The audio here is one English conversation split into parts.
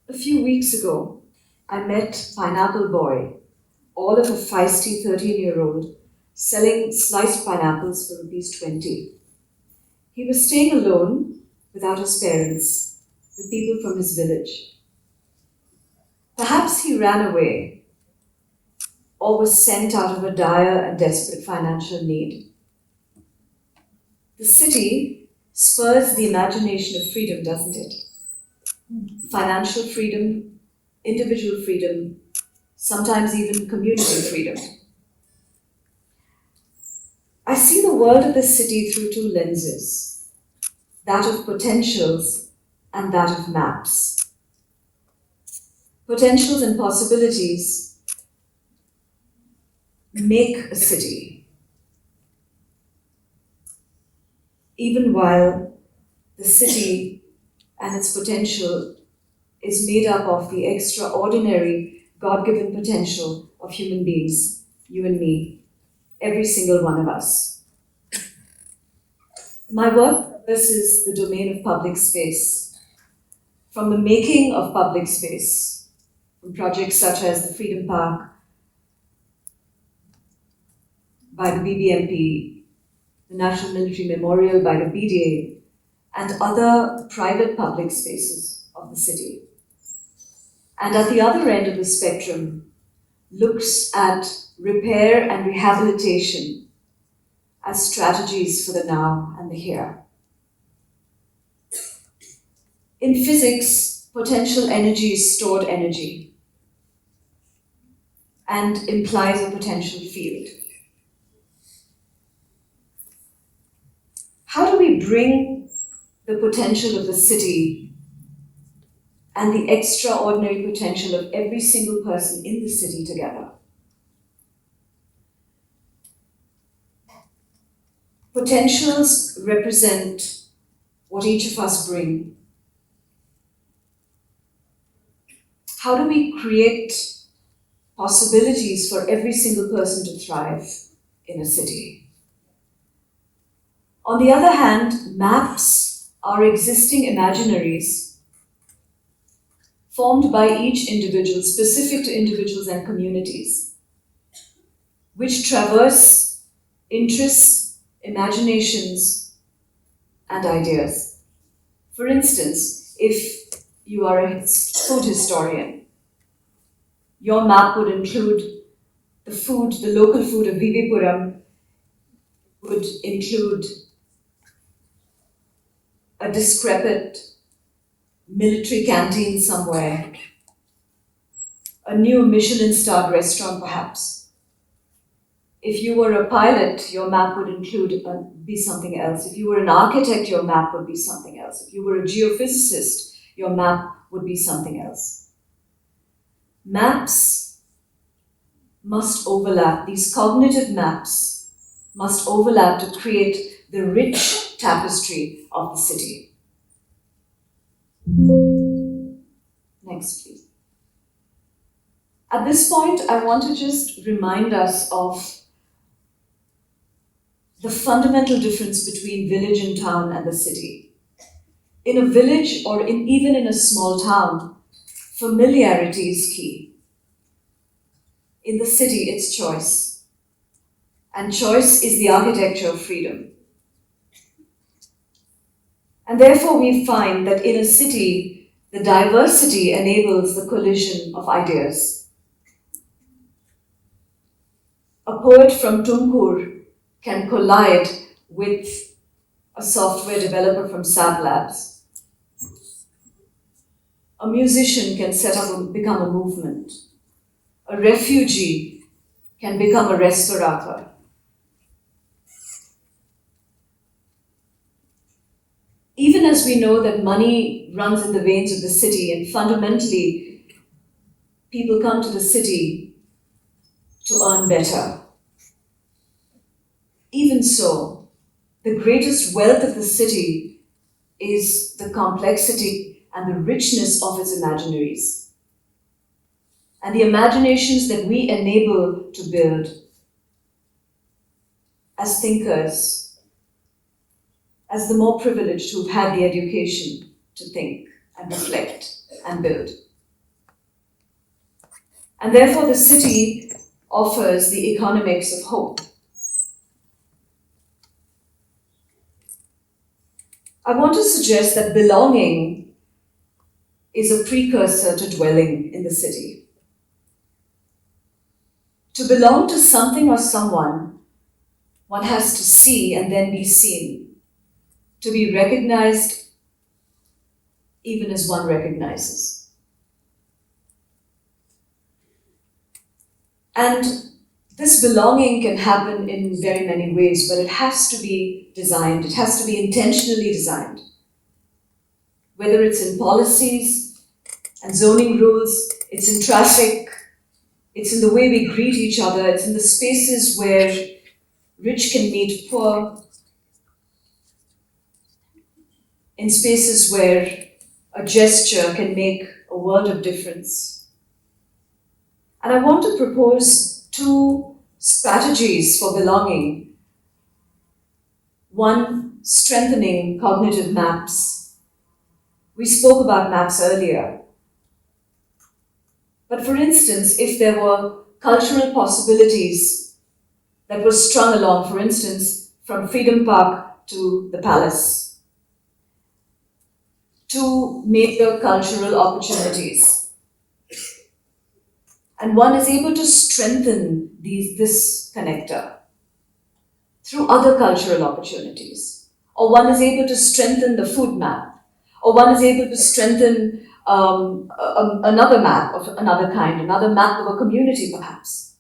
A few weeks ago, I met Pineapple Boy, all of a feisty 13-year-old, selling sliced pineapples for ₹20. He was staying alone, without his parents, with people from his village. Perhaps he ran away, or was sent out of a dire and desperate financial need. The city spurs the imagination of freedom, doesn't it? Financial freedom, individual freedom, sometimes even community freedom. I see the world of the city through two lenses, that of potentials and that of maps. Potentials and possibilities make a city, even while the city and its potential is made up of the extraordinary God-given potential of human beings, you and me, every single one of us. My work purpose is the domain of public space. From the making of public space, from projects such as the Freedom Park by the BBMP, the National Military Memorial by the BDA, and other private public spaces of the city. And at the other end of the spectrum, looks at repair and rehabilitation as strategies for the now and the here. In physics, potential energy is stored energy and implies a potential field. How do we bring the potential of the city and the extraordinary potential of every single person in the city together? Potentials represent what each of us bring. How do we create possibilities for every single person to thrive in a city? On the other hand, maps are existing imaginaries formed by each individual, specific to individuals and communities, which traverse interests, imaginations, and ideas. For instance, if you are a food historian, your map would include the local food of Vivipuram, would include a decrepit military canteen somewhere, a new Michelin-starred restaurant perhaps. If you were a pilot, your map would be something else. If you were an architect, your map would be something else. If you were a geophysicist, your map would be something else. Maps must overlap. These cognitive maps must overlap to create the rich tapestry of the city. Next, please. At this point, I want to just remind us of the fundamental difference between village and town and the city. In a village or even in a small town, familiarity is key. In the city, it's choice. And choice is the architecture of freedom. And therefore, we find that in a city, the diversity enables the collision of ideas. A poet from Tumkur can collide with a software developer from SAP Labs. A musician can become a movement. A refugee can become a restaurateur. Even as we know that money runs in the veins of the city and fundamentally people come to the city to earn better, even so, the greatest wealth of the city is the complexity and the richness of its imaginaries and the imaginations that we enable to build as thinkers, as the more privileged who've had the education to think and reflect and build. And therefore the city offers the economics of hope. I want to suggest that belonging is a precursor to dwelling in the city. To belong to something or someone, one has to see and then be seen, to be recognized even as one recognizes. And this belonging can happen in very many ways, but it has to be designed, it has to be intentionally designed. Whether it's in policies and zoning rules, it's in traffic, it's in the way we greet each other, it's in the spaces where rich can meet poor, in spaces where a gesture can make a world of difference. And I want to propose two strategies for belonging. One, strengthening cognitive maps. We spoke about maps earlier. But for instance, if there were cultural possibilities that were strung along, for instance, from Freedom Park to the Palace, two major cultural opportunities. And one is able to strengthen this connector through other cultural opportunities. Or one is able to strengthen the food map. Or one is able to strengthen another map of another kind, another map of a community perhaps.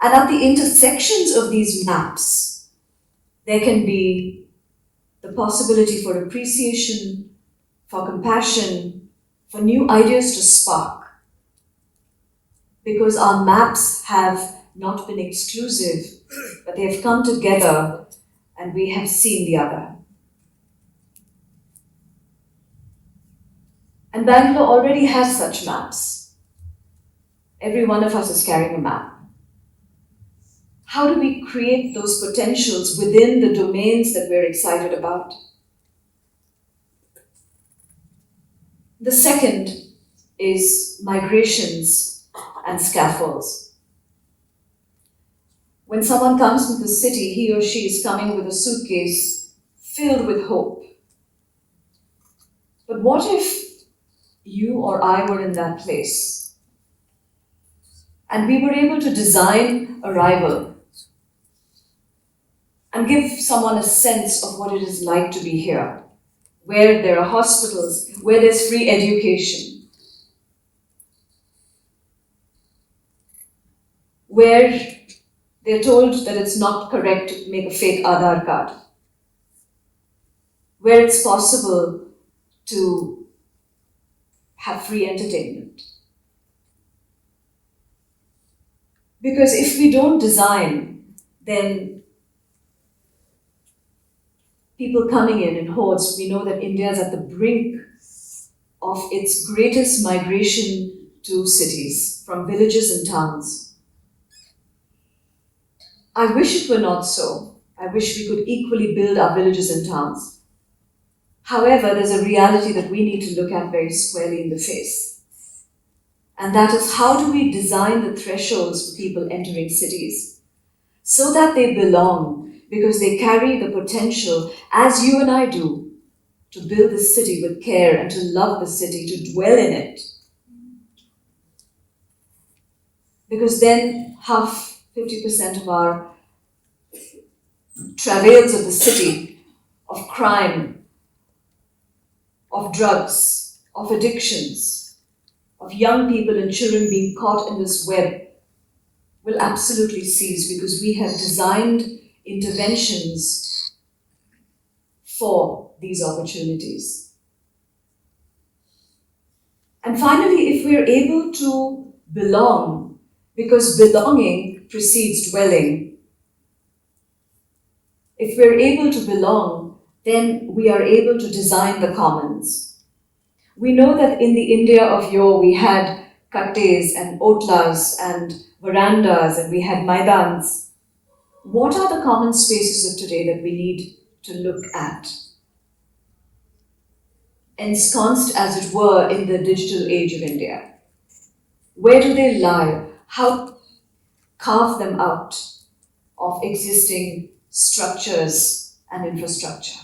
And at the intersections of these maps, there can be the possibility for appreciation, for compassion, for new ideas to spark. Because our maps have not been exclusive, but they have come together and we have seen the other. And Bangalore already has such maps. Every one of us is carrying a map. How do we create those potentials within the domains that we're excited about? The second is migrations and scaffolds. When someone comes to the city, he or she is coming with a suitcase filled with hope. But what if you or I were in that place and we were able to design arrival and give someone a sense of what it is like to be here, where there are hospitals, where there's free education, where they're told that it's not correct to make a fake Aadhaar card, where it's possible to have free entertainment. Because if we don't design, then people coming in hordes, we know that India is at the brink of its greatest migration to cities, from villages and towns. I wish it were not so. I wish we could equally build our villages and towns. However, there's a reality that we need to look at very squarely in the face. And that is, how do we design the thresholds for people entering cities so that they belong, because they carry the potential, as you and I do, to build the city with care and to love the city, to dwell in it. Because then 50% of our travails of the city, of crime, of drugs, of addictions, of young people and children being caught in this web will absolutely cease, because we have designed interventions for these opportunities. And finally, if we're able to belong, because belonging precedes dwelling, if we're able to belong, then we are able to design the commons. We know that in the India of yore, we had kattes and otlas and verandas, and we had maidans. What are the common spaces of today that we need to look at? Ensconced, as it were, in the digital age of India. Where do they lie? How carve them out of existing structures and infrastructure?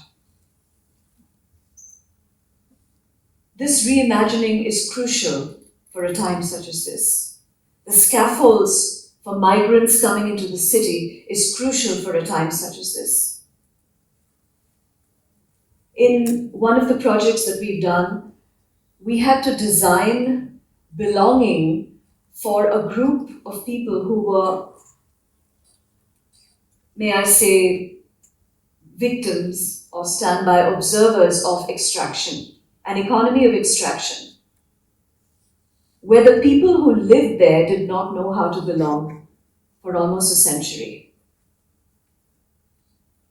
This reimagining is crucial for a time such as this. The scaffolds for migrants coming into the city is crucial for a time such as this. In one of the projects that we've done, we had to design belonging for a group of people who were, may I say, victims or standby observers of extraction, an economy of extraction, where the people who lived there did not know how to belong for almost a century.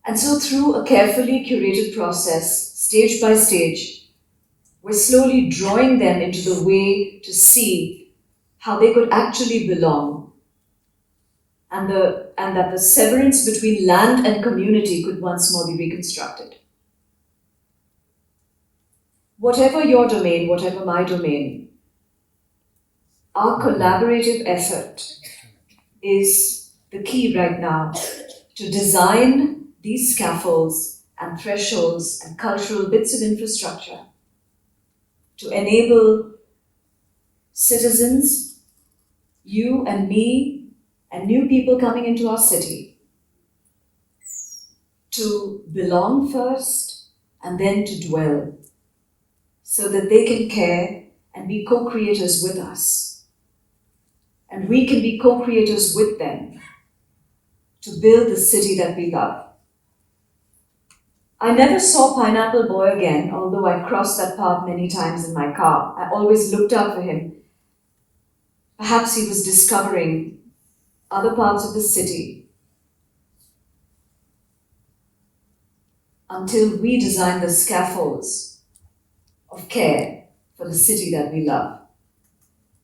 And so through a carefully curated process, stage by stage, we're slowly drawing them into the way to see how they could actually belong, and that the severance between land and community could once more be reconstructed. Whatever your domain, whatever my domain, our collaborative effort is the key right now to design these scaffolds and thresholds and cultural bits of infrastructure to enable citizens, you and me, and new people coming into our city to belong first and then to dwell, so that they can care and be co-creators with us. And we can be co-creators with them to build the city that we love. I never saw Pineapple Boy again, although I crossed that path many times in my car. I always looked out for him. Perhaps he was discovering other parts of the city until we designed the scaffolds of care for the city that we love.